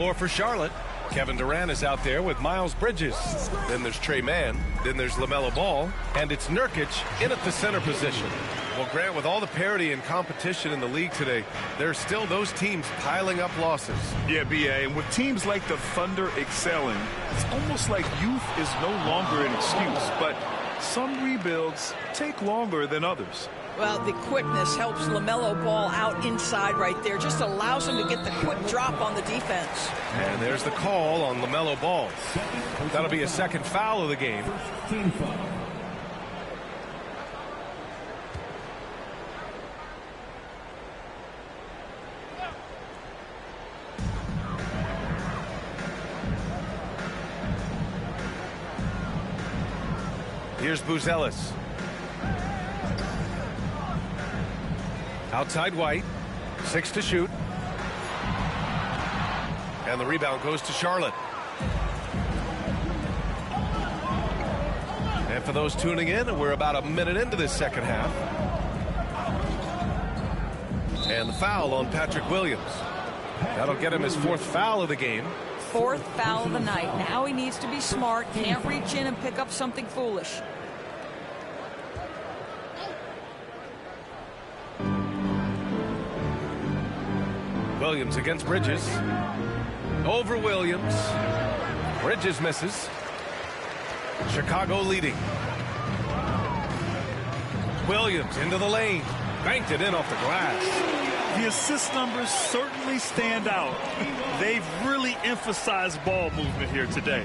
Or for Charlotte, Kevin Durant is out there with Miles Bridges. Then there's Trey Mann. Then there's LaMelo Ball. And it's Nurkic in at the center position. Well, Grant, with all the parity and competition in the league today, there's still those teams piling up losses. Yeah, B.A., and with teams like the Thunder excelling, it's almost like youth is no longer an excuse. But some rebuilds take longer than others. Well, the quickness helps LaMelo Ball out inside right there. Just allows him to get the quick drop on the defense. And there's the call on LaMelo Ball. That'll be a second foul of the game. Here's Buzelis. Outside White, 6 to shoot. And the rebound goes to Charlotte. And for those tuning in, we're about a minute into this second half. And the foul on Patrick Williams. That'll get him his 4th foul of the game. 4th foul of the night. Now he needs to be smart. Can't reach in and pick up something foolish. Williams against Bridges. Over Williams. Bridges misses. Chicago leading. Williams into the lane. Banked it in off the glass. The assist numbers certainly stand out. They've really emphasized ball movement here today.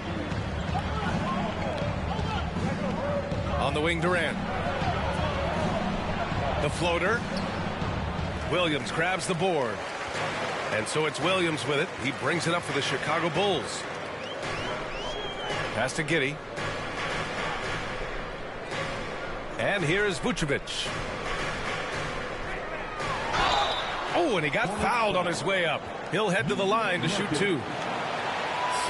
On the wing, Durant. The floater. Williams grabs the board. And so it's Williams with it. He brings it up for the Chicago Bulls. Pass to Giddey. And here is Vucevic. Oh, and he got fouled on his way up. He'll head to the line to shoot 2.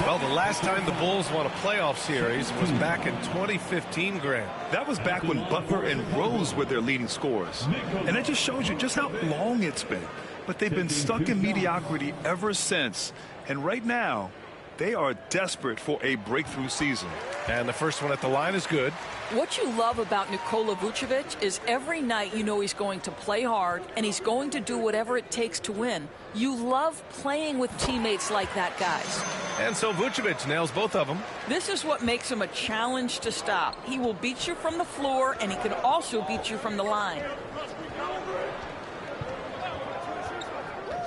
Well, the last time the Bulls won a playoff series was back in 2015, Grant. That was back when Butler and Rose were their leading scorers. And that just shows you just how long it's been. But they've been stuck in mediocrity ever since. And right now, they are desperate for a breakthrough season. And the first one at the line is good. What you love about Nikola Vucevic is every night you know he's going to play hard and he's going to do whatever it takes to win. You love playing with teammates like that, guys. And so Vucevic nails both of them. This is what makes him a challenge to stop. He will beat you from the floor, and he can also beat you from the line.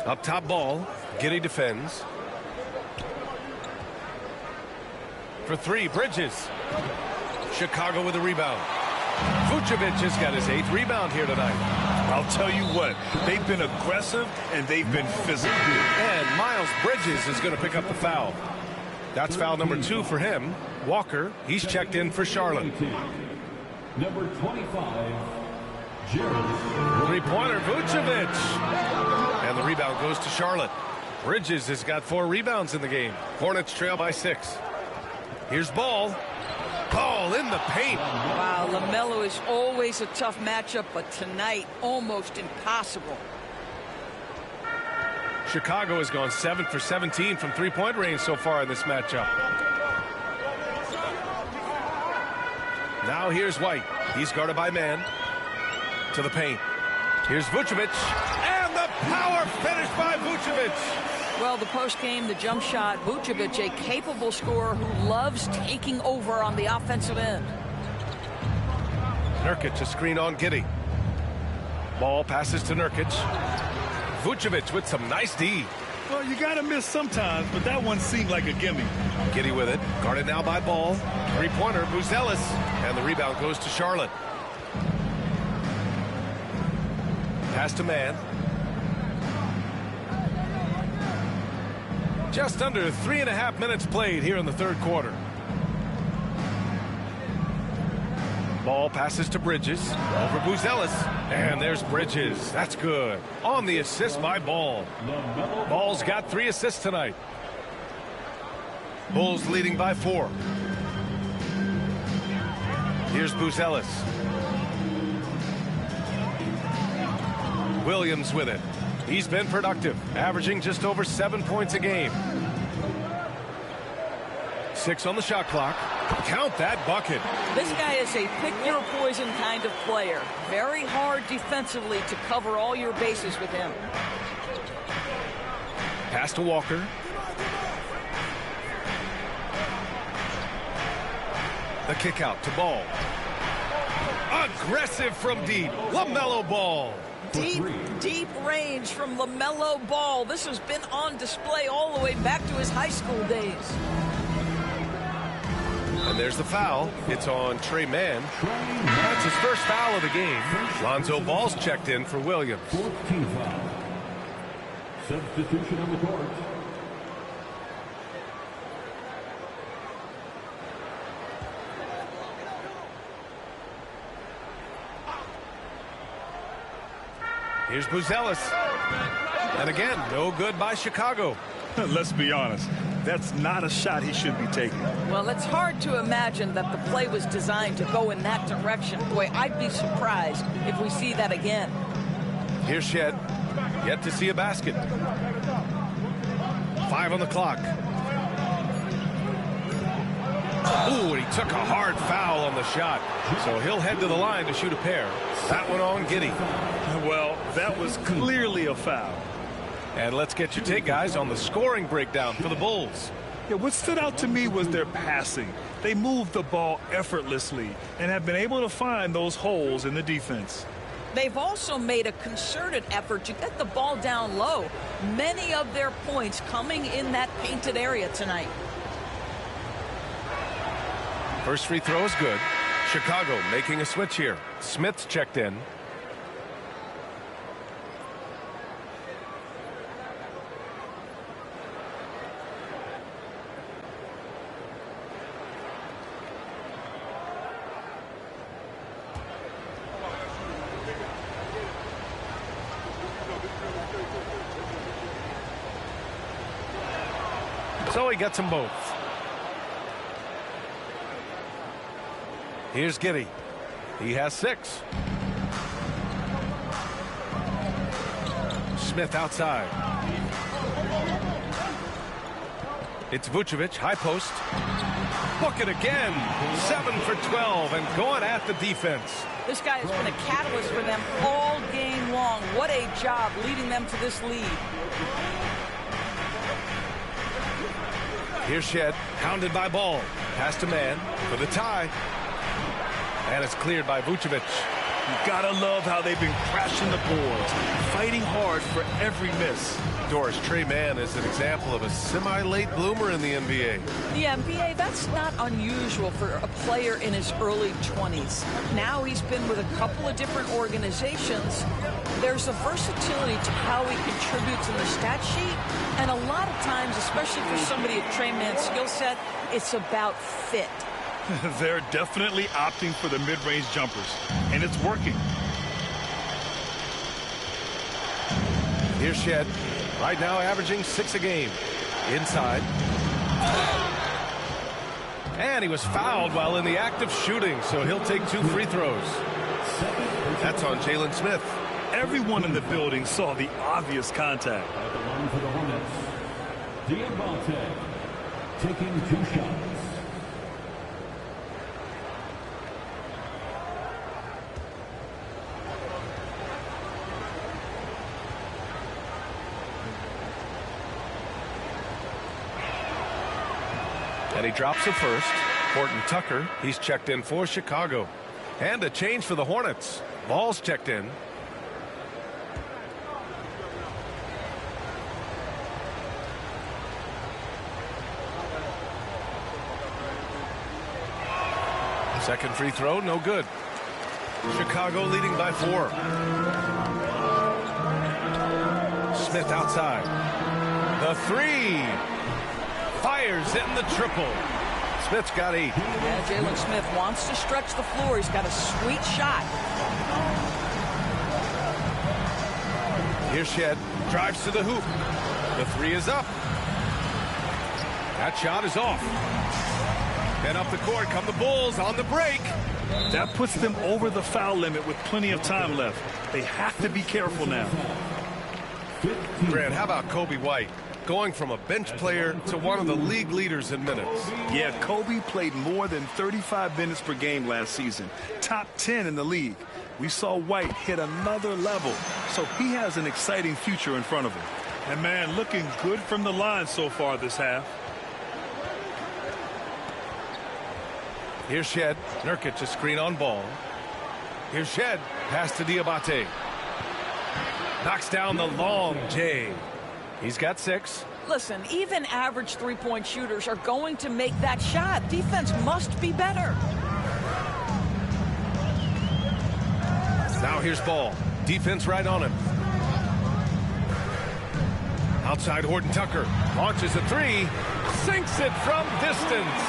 Up top Ball. Giddey defends. For 3, Bridges. Chicago with a rebound. Vucevic has got his 8th rebound here tonight. I'll tell you what, they've been aggressive and they've been physical. And Miles Bridges is going to pick up the foul. That's foul number 2 for him. Walker, he's checked in for Charlotte. Number 25, Three-pointer, Vucevic. And the rebound goes to Charlotte. Bridges has got 4 rebounds in the game. Hornets trail by 6. Here's Ball. Ball in the paint. Wow, LaMelo is always a tough matchup, but tonight almost impossible. Chicago has gone 7 for 17 from three-point range so far in this matchup. Now here's White. He's guarded by Mann. To the paint. Here's Vucevic. And the power finish by Vucevic. Well, the post-game, the jump shot, Vucevic, a capable scorer who loves taking over on the offensive end. Nurkic, a screen on Giddey. Ball passes to Nurkic. Vucevic with some nice D. Well, you got to miss sometimes, but that one seemed like a gimme. Giddey with it. Guarded now by Ball. Three-pointer, Buzelis. And the rebound goes to Charlotte. Pass to Mann. Just under 3.5 minutes played here in the third quarter. Ball passes to Bridges. Over Buzelis. And there's Bridges. That's good. On the assist by Ball. Ball's got 3 assists tonight. Bulls leading by 4. Here's Buzelis. Williams with it. He's been productive, averaging just over 7 points a game. 6 on the shot clock. Count that bucket. This guy is a pick-your-poison kind of player. Very hard defensively to cover all your bases with him. Pass to Walker. The kick out to Ball. Aggressive from deep. LaMelo Ball. Deep range from LaMelo Ball. This has been on display all the way back to his high school days. And there's the foul. It's on Trey Mann. That's his first foul of the game. Lonzo Ball's checked in for Williams. 14 foul. Substitution on the court. Here's Buzelis. And again, no good by Chicago. Let's be honest. That's not a shot he should be taking. Well, it's hard to imagine that the play was designed to go in that direction. Boy, I'd be surprised if we see that again. Here's Shed. Yet to see a basket. 5 on the clock. Ooh, and he took a hard foul on the shot. So he'll head to the line to shoot a pair. That one on Giddey. Well, that was clearly a foul. And let's get your take, guys, on the scoring breakdown for the Bulls. Yeah, what stood out to me was their passing. They moved the ball effortlessly and have been able to find those holes in the defense. They've also made a concerted effort to get the ball down low. Many of their points coming in that painted area tonight. First free throw is good. Chicago making a switch here. Smith's checked in. So he gets them both. Here's Giddey. He has 6. Smith outside. It's Vucevic, high post. Bucket again. 7 for 12 and going at the defense. This guy has been a catalyst for them all game long. What a job leading them to this lead. Here's Shed, hounded by Ball. Pass to Mann for the tie. And it's cleared by Vucevic. You gotta love how they've been crashing the boards, fighting hard for every miss. Doris, Trey Mann is an example of a semi-late bloomer in the NBA. The NBA, that's not unusual for a player in his early 20s. Now he's been with a couple of different organizations. There's a versatility to how he contributes in the stat sheet. And a lot of times, especially for somebody of Trey Mann's skill set, it's about fit. They're definitely opting for the mid-range jumpers, and it's working. Here's Shed, right now averaging 6 a game. Inside. And he was fouled while in the act of shooting, so he'll take 2 free throws. That's on Jalen Smith. Everyone in the building saw the obvious contact. At the line for the Hornets, Diabate taking 2 shots. And he drops the first. Horton Tucker, he's checked in for Chicago. And a change for the Hornets. Ball's checked in. Second free throw, no good. Chicago leading by 4. Smith outside. The 3. Fires in the triple. Smith's got 8. Yeah, Jalen Smith wants to stretch the floor. He's got a sweet shot. Here's Shed. Drives to the hoop. The 3 is up. That shot is off. And up the court come the Bulls on the break. That puts them over the foul limit with plenty of time left. They have to be careful now. Grant, how about Kobe White? going from a bench player to one of the league leaders in minutes. Yeah, Kobe played more than 35 minutes per game last season. Top 10 in the league. We saw White hit another level, so he has an exciting future in front of him. And, man, looking good from the line so far this half. Here's Shed. Nurkic, a screen on ball. Here's Shed. Pass to Diabate. Knocks down the long J. He's got 6. Listen, even average three-point shooters are going to make that shot. Defense must be better. Now here's Ball. Defense right on him. Outside Horton Tucker. Launches a 3. Sinks it from distance.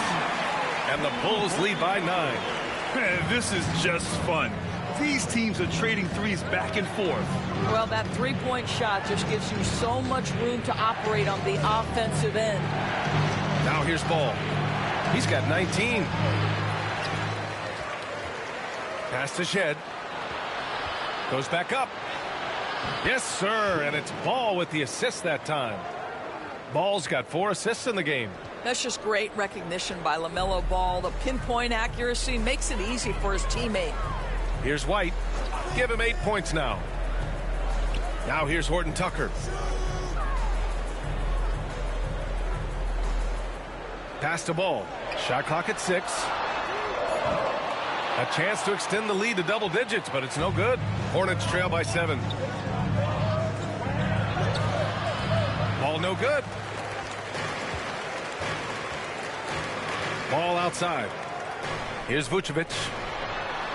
And the Bulls lead by 9. Man, this is just fun. These teams are trading threes back and forth. Well, that three-point shot just gives you so much room to operate on the offensive end. Now here's Ball. He's got 19. Pass to Shed. Goes back up. Yes, sir, and it's Ball with the assist that time. Ball's got 4 assists in the game. That's just great recognition by LaMelo Ball. The pinpoint accuracy makes it easy for his teammate. Here's White. Give him 8 points now. Now here's Horton Tucker. Pass to Ball. Shot clock at 6. A chance to extend the lead to double digits, but it's no good. Hornets trail by 7. Ball no good. Ball outside. Here's Vucevic.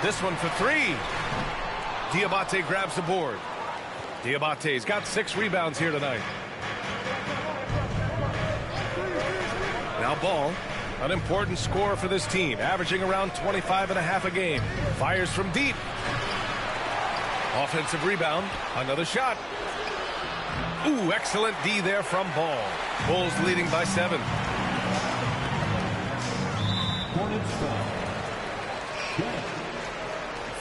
This one for 3. Diabate grabs the board. Diabate's got 6 rebounds here tonight. Now Ball, an important scorer for this team, averaging around 25.5 a game. Fires from deep. Offensive rebound. Another shot. Ooh, excellent D there from Ball. Bulls leading by 7. Hornets foul. Shed.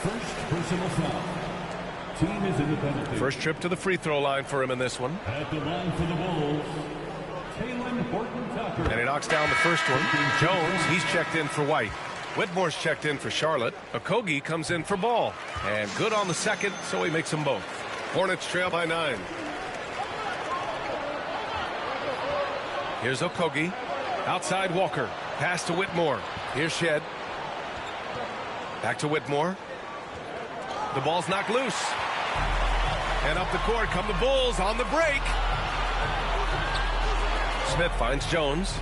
First personal foul. Team is in the penalty. First trip to the free throw line for him in this one. At the line for the Bulls, Taylor Horton Tucker. And he knocks down the first one. Jones, he's checked in for White. Whitmore's checked in for Charlotte. Okogie comes in for Ball. And good on the second, so he makes them both. Hornets trail by 9. Here's Okogie. Outside Walker. Pass to Whitmore. Here's Shed. Back to Whitmore. The ball's knocked loose. And up the court come the Bulls on the break. Smith finds Jones.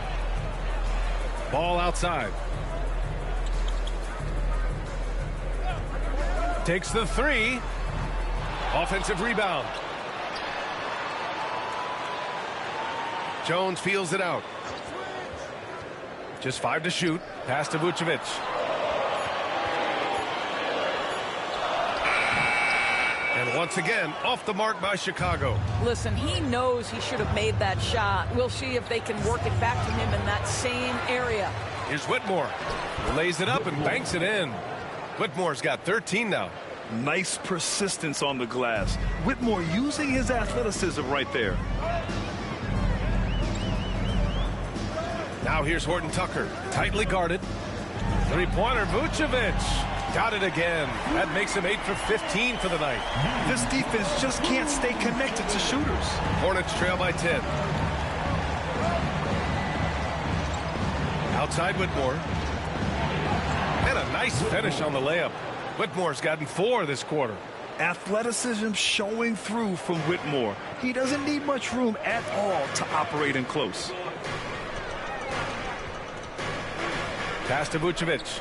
Ball outside. Takes the 3. Offensive rebound. Jones feels it out. Just 5 to shoot. Pass to Vucevic. And once again, off the mark by Chicago. Listen, he knows he should have made that shot. We'll see if they can work it back to him in that same area. Here's Whitmore. Lays it up and banks it in. Whitmore's got 13 now. Nice persistence on the glass. Whitmore using his athleticism right there. Now here's Horton Tucker. Tightly guarded. Three-pointer, Vucevic. Got it again. That makes him 8 for 15 for the night. This defense just can't stay connected to shooters. Hornets trail by 10. Outside Whitmore. And a nice finish on the layup. Whitmore's gotten 4 this quarter. Athleticism showing through from Whitmore. He doesn't need much room at all to operate in close. Pass to Vucevic.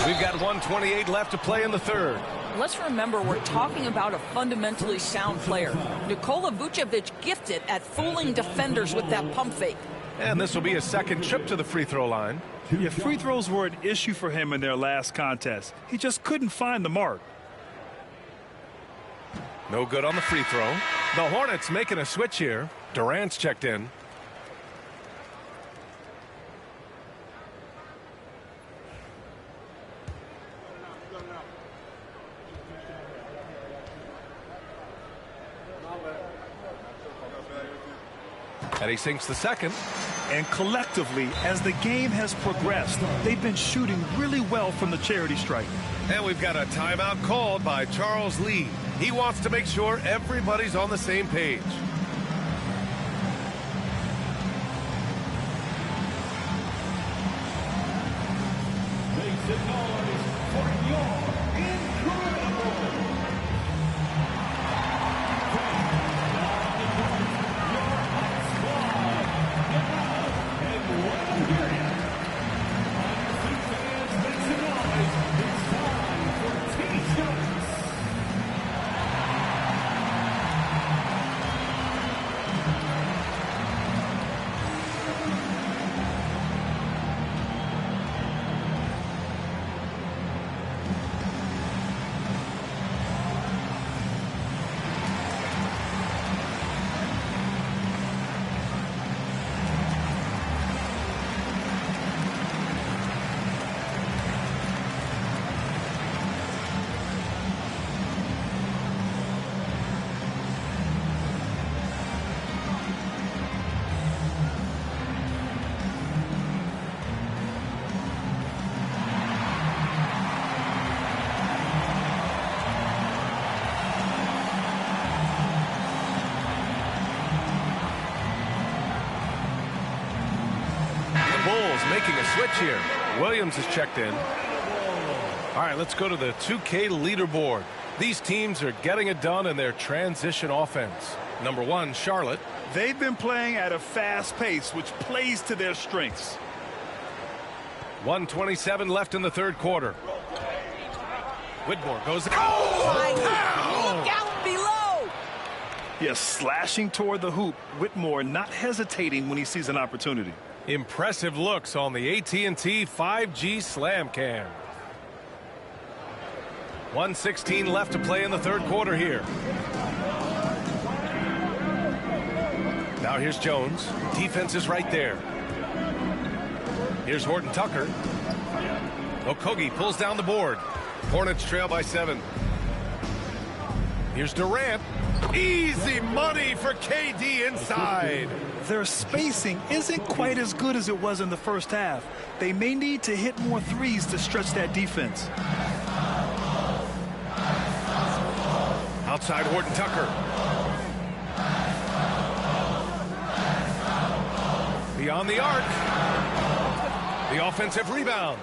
We've got 1:28 left to play in the third. Let's remember, we're talking about a fundamentally sound player. Nikola Vucevic gifted at fooling defenders with that pump fake. And this will be a second trip to the free throw line. Yeah, free throws were an issue for him in their last contest. He just couldn't find the mark. No good on the free throw. The Hornets making a switch here. Durant's checked in. And he sinks the second. And collectively, as the game has progressed, they've been shooting really well from the charity stripe. And we've got a timeout called by Charles Lee. He wants to make sure everybody's on the same page. Make some noise for your incredible. Making a switch here. Williams is checked in. All right, let's go to the 2K leaderboard. These teams are getting it done in their transition offense. Number 1, Charlotte. They've been playing at a fast pace, which plays to their strengths. 1:27 left in the third quarter. Whitmore goes. Oh, my God. Look out below. Yes, slashing toward the hoop. Whitmore not hesitating when he sees an opportunity. Impressive looks on the AT&T 5G Slam Cam. 1:16 left to play in the third quarter here. Now here's Jones. Defense is right there. Here's Horton Tucker. Okogie pulls down the board. Hornets trail by 7. Here's Durant. Easy money for KD inside. Their spacing isn't quite as good as it was in the first half. They may need to hit more threes to stretch that defense. Outside Horton Tucker. Beyond the arc. The offensive rebound.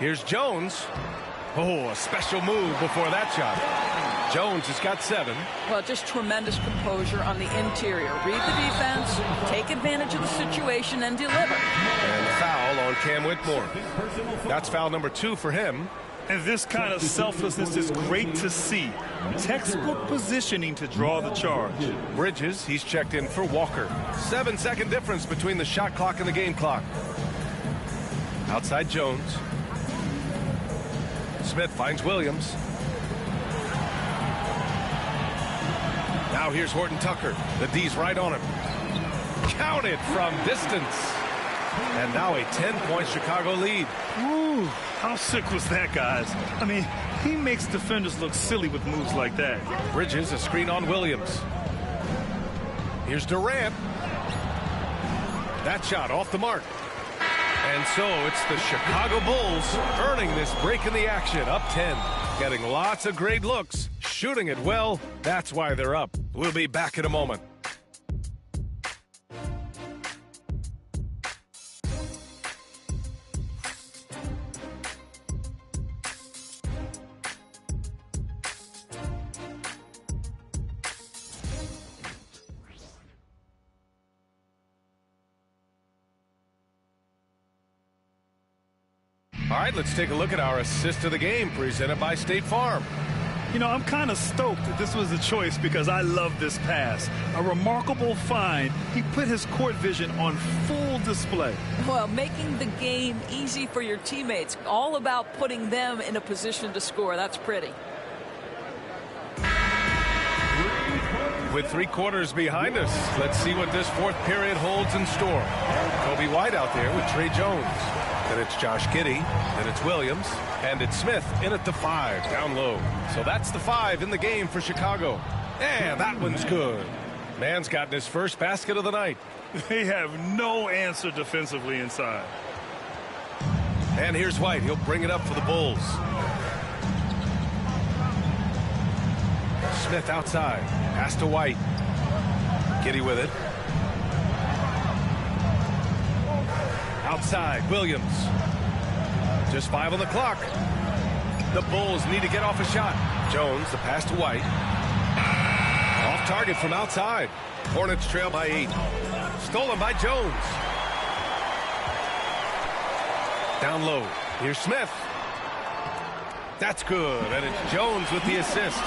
Here's Jones. Oh, a special move before that shot. Jones has got 7. Well, just tremendous composure on the interior. Read the defense, take advantage of the situation, and deliver. And foul on Cam Whitmore. That's foul number 2 for him. And this kind of selflessness is great to see. Textbook positioning to draw the charge. Bridges, he's checked in for Walker. 7-second difference between the shot clock and the game clock. Outside Jones. Smith finds Williams. Now here's Horton Tucker. The D's right on him. Counted from distance. And now a 10-point Chicago lead. Ooh, how sick was that, guys? I mean, he makes defenders look silly with moves like that. Bridges, a screen on Williams. Here's Durant. That shot off the mark. And so it's the Chicago Bulls earning this break in the action, up 10. Getting lots of great looks, shooting it well. That's why they're up. We'll be back in a moment. All right, let's take a look at our assist of the game presented by State Farm. You know, I'm kind of stoked that this was a choice because I love this pass. A remarkable find. He put his court vision on full display. Well, making the game easy for your teammates. All about putting them in a position to score. That's pretty. With 3 quarters behind us, let's see what this fourth period holds in store. Kobe White out there with Trey Jones. Then it's Josh Giddey. Then it's Williams. And it's Smith in at the 5, down low. So that's the 5 in the game for Chicago. And that one's good. Man's gotten his first basket of the night. They have no answer defensively inside. And here's White. He'll bring it up for the Bulls. Smith outside. Pass to White. Giddey with it. Outside, Williams. Just 5 on the clock. The Bulls need to get off a shot. Jones, the pass to White. Off target from outside. Hornets trail by 8. Stolen by Jones. Down low. Here's Smith. That's good. And it's Jones with the assist.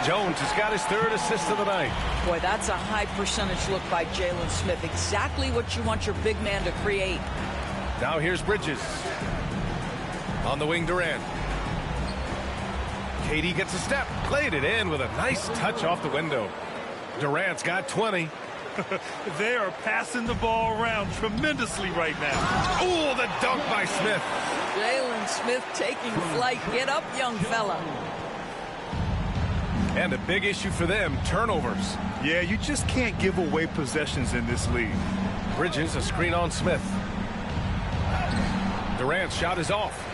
Jones has got his 3rd assist of the night. Boy, that's a high percentage look by Jalen Smith. Exactly what you want your big man to create. Now here's Bridges. On the wing, Durant. KD gets a step. Played it in with a nice touch off the window. Durant's got 20. They are passing the ball around tremendously right now. Oh, the dunk by Smith. Jalen Smith taking flight. Get up, young fella. And a big issue for them, turnovers. Yeah, you just can't give away possessions in this league. Bridges, a screen on Smith. Durant's shot is off.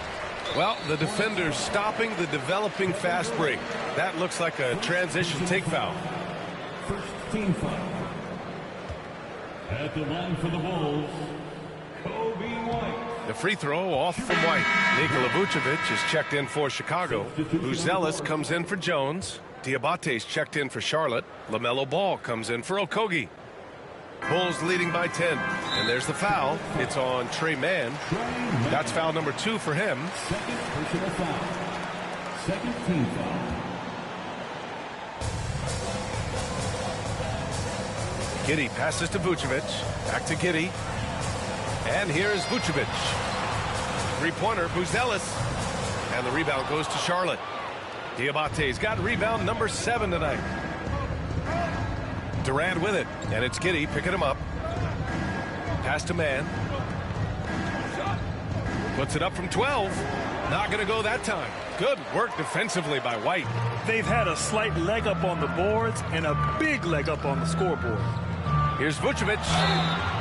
Well, the defender's stopping the developing fast break. That looks like a transition take foul. First team foul. At the line for the Bulls, Kobe White. The free throw off from White. Nikola Vucevic is checked in for Chicago. Buzelis comes in for Jones. Diabate's checked in for Charlotte. LaMelo Ball comes in for Okogie. Bulls leading by 10. And there's the foul. It's on Trey Mann. That's foul number 2 for him. Second personal foul. Second team foul. Giddey passes to Vucevic. Back to Giddey. And here's Vucevic. Three-pointer, Buzelis. And the rebound goes to Charlotte. Diabate's got rebound number 7 tonight. Durant with it. And it's Giddey picking him up. Pass to Mann. Puts it up from 12. Not going to go that time. Good work defensively by White. They've had a slight leg up on the boards and a big leg up on the scoreboard. Here's Vucevic.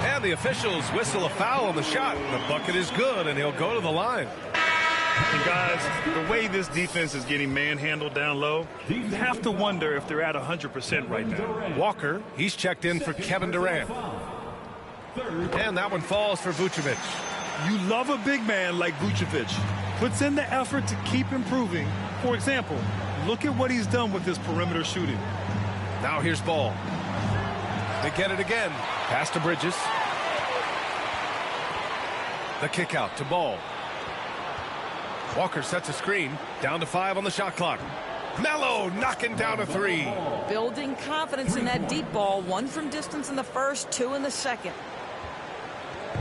And the officials whistle a foul on the shot. The bucket is good, and he'll go to the line. And guys, the way this defense is getting manhandled down low, you have to wonder if they're at 100% right now. Walker, he's checked in for Kevin Durant. And that one falls for Vucevic. You love a big man like Vucevic. Puts in the effort to keep improving. For example, look at what he's done with his perimeter shooting. Now here's Ball. They get it again. Pass to Bridges. The kick out to Ball. Walker sets a screen. Down to 5 on the shot clock. Melo knocking down a 3. Building confidence in that deep ball. 1 from distance in the first, 2 in the second.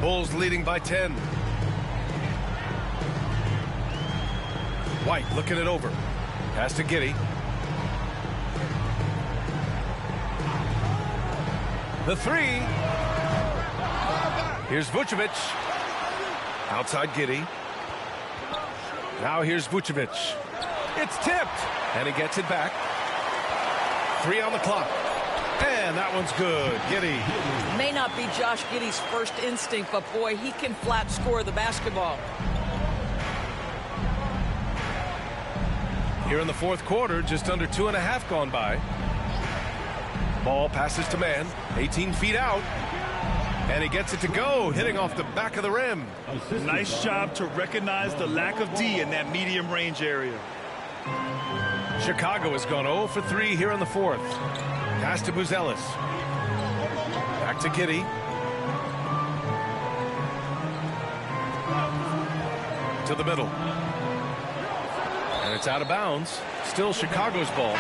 Bulls leading by 10. White looking it over. Pass to Giddey. The 3. Here's Vucevic. Outside Giddey. Now here's Vucevic. It's tipped. And he gets it back. 3 on the clock. And that one's good. Giddey. May not be Josh Giddey's first instinct, but boy, he can flat score the basketball. Here in the 4th quarter, just under 2.5 gone by. Ball passes to Mann. 18 feet out. And he gets it to go, hitting off the back of the rim. Nice job to recognize the lack of D in that medium range area. Chicago has gone 0 for 3 here in the 4th. Pass to Buzelis. Back to Giddey. To the middle. And it's out of bounds. Still Chicago's ball.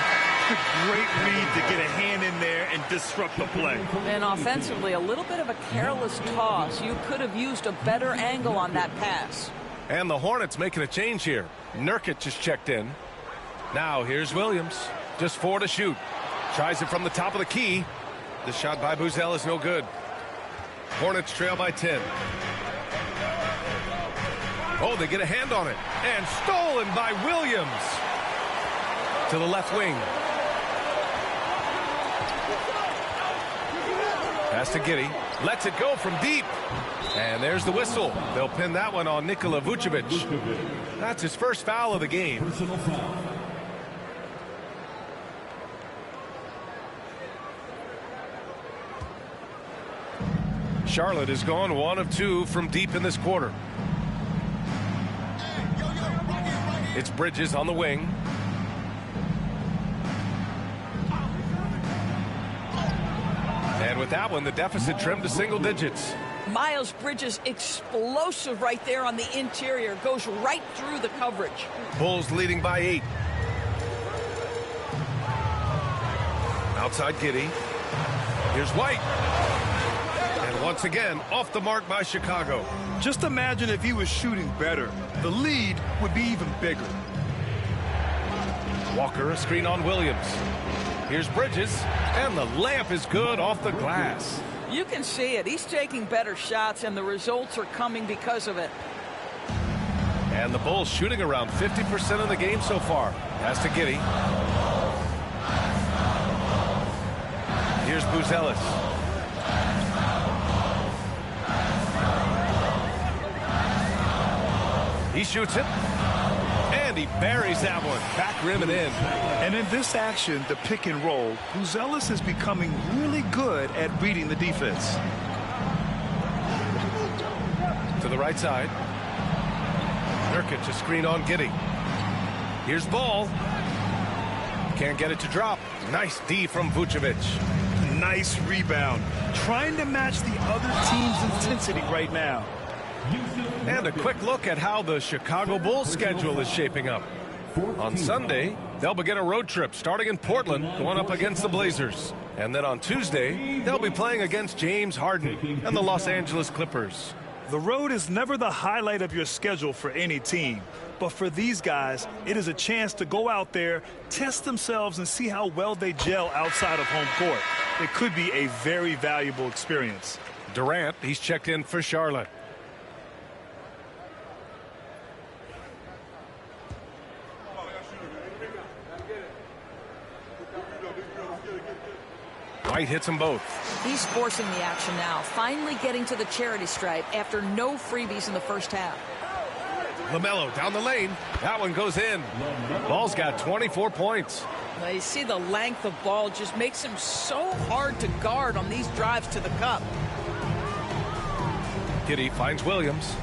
Great read to get a hand in there and disrupt the play. And offensively, a little bit of a careless toss. You could have used a better angle on that pass. And the Hornets making a change here. Nurkic is checked in. Now here's Williams. Just 4 to shoot. Tries it from the top of the key. The shot by Buzelis is no good. Hornets trail by 10. Oh, they get a hand on it. And stolen by Williams. To the left wing. Pass to Giddey. Lets it go from deep. And there's the whistle. They'll pin that one on Nikola Vucevic. That's his first foul of the game. Personal foul. Charlotte has gone 1 of 2 from deep in this quarter. It's Bridges on the wing. And with that one, the deficit trimmed to single digits. Miles Bridges explosive right there on the interior. Goes right through the coverage. Bulls leading by 8. Outside Giddey. Here's White. And once again, off the mark by Chicago. Just imagine if he was shooting better. The lead would be even bigger. Walker, a screen on Williams. Here's Bridges, and the layup is good off the glass. You can see it. He's taking better shots, and the results are coming because of it. And the Bulls shooting around 50% of the game so far. Pass to Giddey. Here's Buzelis. He shoots it. And he buries that one. Back rim and in. And in this action, the pick and roll, Buzelis is becoming really good at reading the defense. To the right side. Nurkic, a screen on Giddey. Here's Ball. Can't get it to drop. Nice D from Vucevic. Nice rebound. Trying to match the other team's intensity right now. And a quick look at how the Chicago Bulls schedule is shaping up. On Sunday, they'll begin a road trip starting in Portland, going up against the Blazers. And then on Tuesday, they'll be playing against James Harden and the Los Angeles Clippers. The road is never the highlight of your schedule for any team. But for these guys, it is a chance to go out there, test themselves, and see how well they gel outside of home court. It could be a very valuable experience. Durant, he's checked in for Charlotte. White hits them both. He's forcing the action now, finally getting to the charity stripe after no freebies in the first half. LaMelo down the lane. That one goes in. Ball's got 24 points. Now you see the length of Ball just makes him so hard to guard on these drives to the cup. Giddey finds Williams.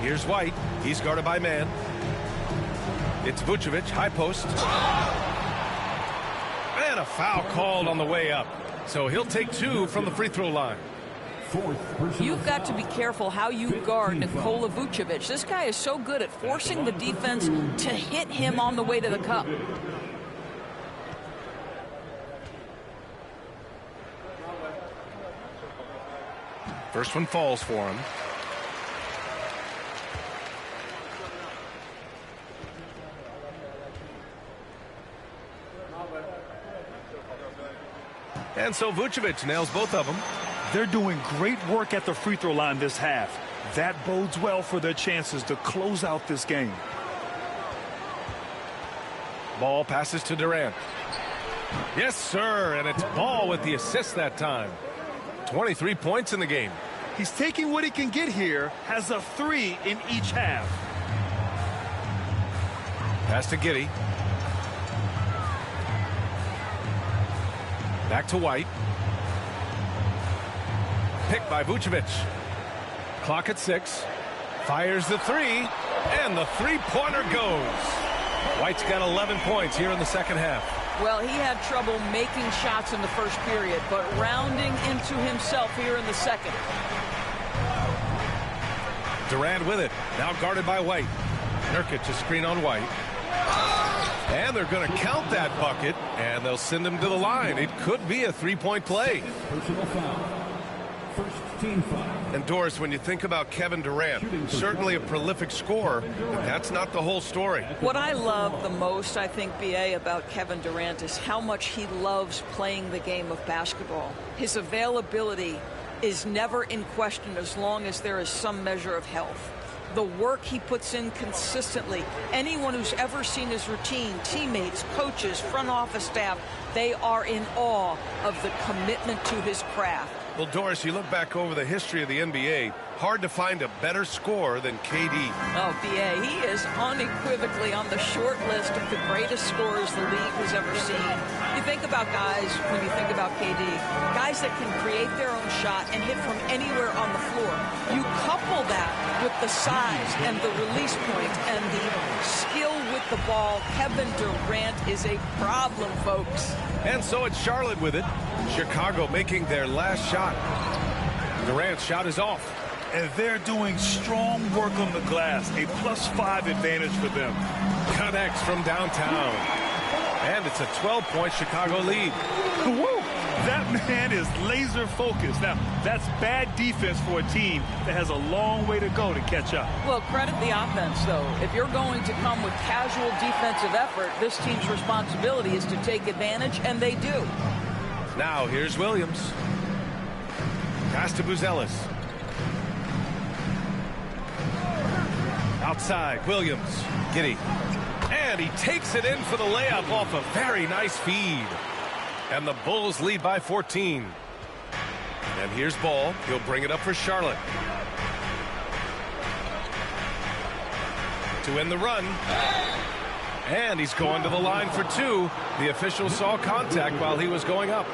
Here's White. He's guarded by man. It's Vucevic, high post. And a foul called on the way up. So he'll take 2 from the free throw line. You've got to be careful how you guard Nikola Vucevic. This guy is so good at forcing the defense to hit him on the way to the cup. First one falls for him. And so Vucevic nails both of them. They're doing great work at the free throw line this half. That bodes well for their chances to close out this game. Ball passes to Durant. Yes, sir, and it's Ball with the assist that time. 23 points in the game. He's taking what he can get here, has a 3 in each half. Pass to Giddey. Back to White. Picked by Vucevic. Clock at 6. Fires the 3. And the three-pointer goes. White's got 11 points here in the second half. Well, he had trouble making shots in the first period, but rounding into himself here in the second. Durant with it. Now guarded by White. Nurkic a screen on White. And they're going to count that bucket, and they'll send him to the line. It could be a three-point play. Personal foul. First team foul. And Doris, when you think about Kevin Durant, certainly a prolific scorer, but that's not the whole story. What I love the most, I think, BA, about Kevin Durant is how much he loves playing the game of basketball. His availability is never in question as long as there is some measure of health. the work he puts in consistently. Anyone who's ever seen his routine, teammates, coaches, front office staff, they are in awe of the commitment to his craft. Well, Doris, you look back over the history of the NBA, hard to find a better scorer than KD. Oh, B.A., he is unequivocally on the short list of the greatest scorers the league has ever seen. You think about guys, when you think about KD, guys that can create their own shot and hit from anywhere on the floor. You couple that with the size and the release point and the skill with the ball. Kevin Durant is a problem, folks. And so it's Charlotte with it. Chicago making their last shot. Durant's shot is off. And they're doing strong work on the glass. A +5 advantage for them. Connects from downtown. And it's a 12-point Chicago lead. Woo! That man is laser focused. Now, that's bad defense for a team that has a long way to go to catch up. Well, credit the offense, though. If you're going to come with casual defensive effort, this team's responsibility is to take advantage, and they do. Now, here's Williams. Pass to Buzelis. Outside, Williams. Giddey. And he takes it in for the layup off a very nice feed. And the Bulls lead by 14. And here's Ball. He'll bring it up for Charlotte. To end the run. And he's going to the line for two. The official saw contact while he was going up.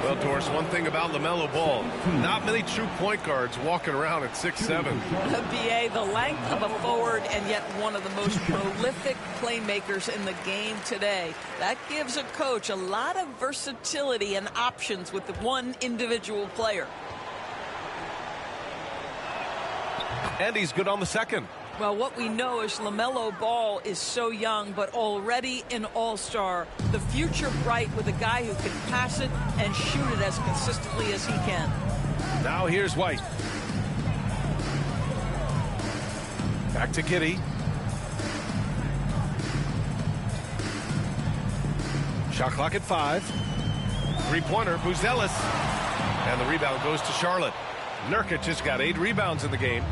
Well, Doris, one thing about LaMelo Ball, not many true point guards walking around at 6'7". B.A., the length of a forward and yet one of the most prolific playmakers in the game today. That gives a coach a lot of versatility and options with the one individual player. And he's good on the second. Well, what we know is LaMelo Ball is so young, but already an all-star. The future bright with a guy who can pass it and shoot it as consistently as he can. Now here's White. Back to Giddey. Shot clock at 5. Three-pointer, Buzelis. And the rebound goes to Charlotte. Nurkic has got 8 rebounds in the game.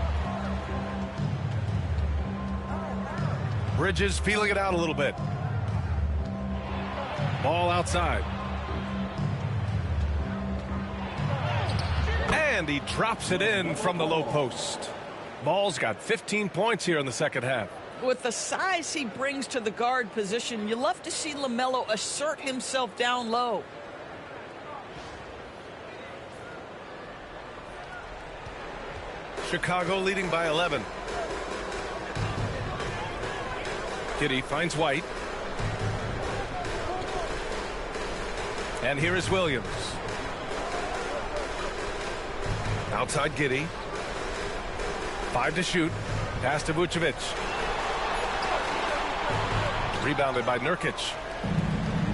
Bridges feeling it out a little bit. Ball outside. And he drops it in from the low post. Ball's got 15 points here in the second half. With the size he brings to the guard position, you love to see LaMelo assert himself down low. Chicago leading by 11. Giddey finds White. And here is Williams. Outside Giddey. 5 to shoot. Pass to Vucevic. Rebounded by Nurkic.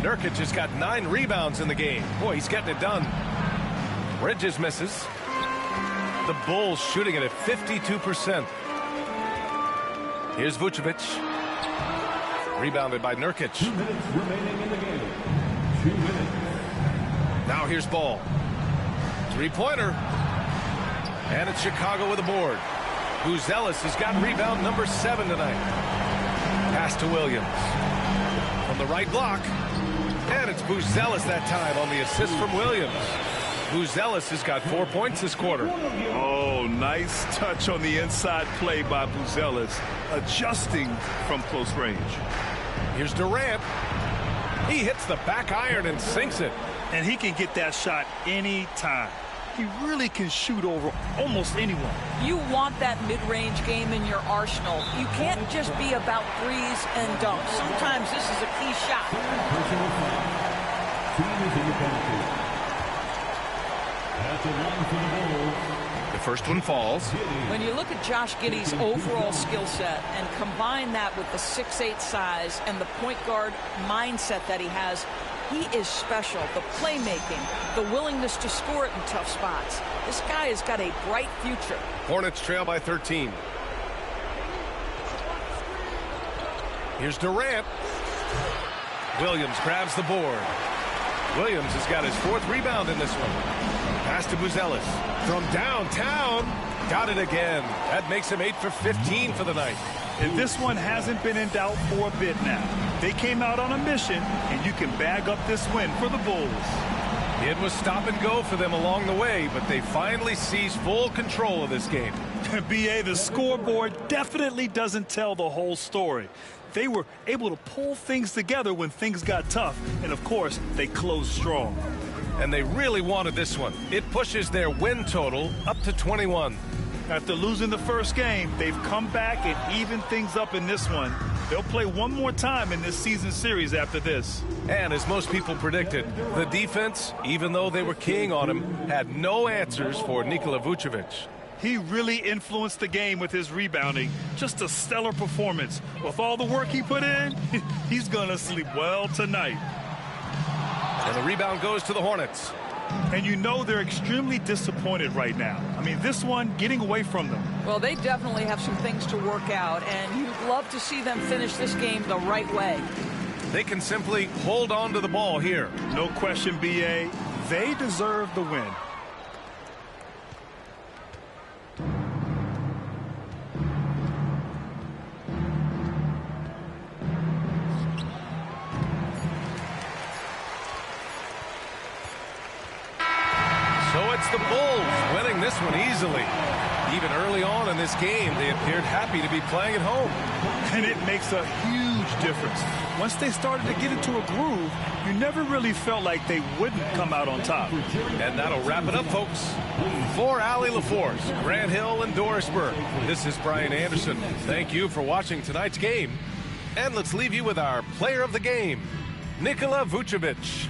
Nurkic has got 9 rebounds in the game. Boy, he's getting it done. Bridges misses. The Bulls shooting it at 52%. Here's Vucevic. Rebounded by Nurkic. 2 minutes remaining in the game. 2 minutes. Now here's Ball. Three-pointer. And it's Chicago with a board. Buzelis has got rebound number 7 tonight. Pass to Williams. From the right block. And it's Buzelis that time on the assist from Williams. Buzelis has got 4 points this quarter. Oh, nice touch on the inside play by Buzelis, adjusting from close range. Here's Durant. He hits the back iron and sinks it. And he can get that shot anytime. He really can shoot over almost anyone. You want that mid-range game in your arsenal. You can't just be about threes and dunks. Sometimes this is a key shot. Personal foul. Team is in the penalty. At the line for the Bulls. The first one falls. When you look at Josh Giddey's overall skill set and combine that with the 6'8" size and the point guard mindset that he has, he is special. The playmaking, the willingness to score it in tough spots. This guy has got a bright future. Hornets trail by 13. Here's Durant. Williams grabs the board. Williams has got his 4th rebound in this one. Pass to Buzelis. From downtown. Got it again. That makes him 8 for 15 for the night. And this one hasn't been in doubt for a bit now. They came out on a mission, and you can bag up this win for the Bulls. It was stop and go for them along the way, but they finally seized full control of this game. BA, the scoreboard definitely doesn't tell the whole story. They were able to pull things together when things got tough, and of course, they closed strong. And they really wanted this one. It pushes their win total up to 21. After losing the first game, they've come back and evened things up in this one. They'll play one more time in this season series after this. And as most people predicted, the defense, even though they were keying on him, had no answers for Nikola Vucevic. He really influenced the game with his rebounding. Just a stellar performance. With all the work he put in, he's going to sleep well tonight. And the rebound goes to the Hornets. And you know they're extremely disappointed right now. I mean, this one getting away from them. Well, they definitely have some things to work out, and you'd love to see them finish this game the right way. They can simply hold on to the ball here. No question, BA. They deserve the win. So it's the Bulls winning this one easily. Even early on in this game, they appeared happy to be playing at home. And it makes a huge difference. Once they started to get into a groove, you never really felt like they wouldn't come out on top. And that'll wrap it up, folks. For Allie LaForce, Grant Hill, and Doris Burke, this is Brian Anderson. Thank you for watching tonight's game. And let's leave you with our player of the game, Nikola Vucevic.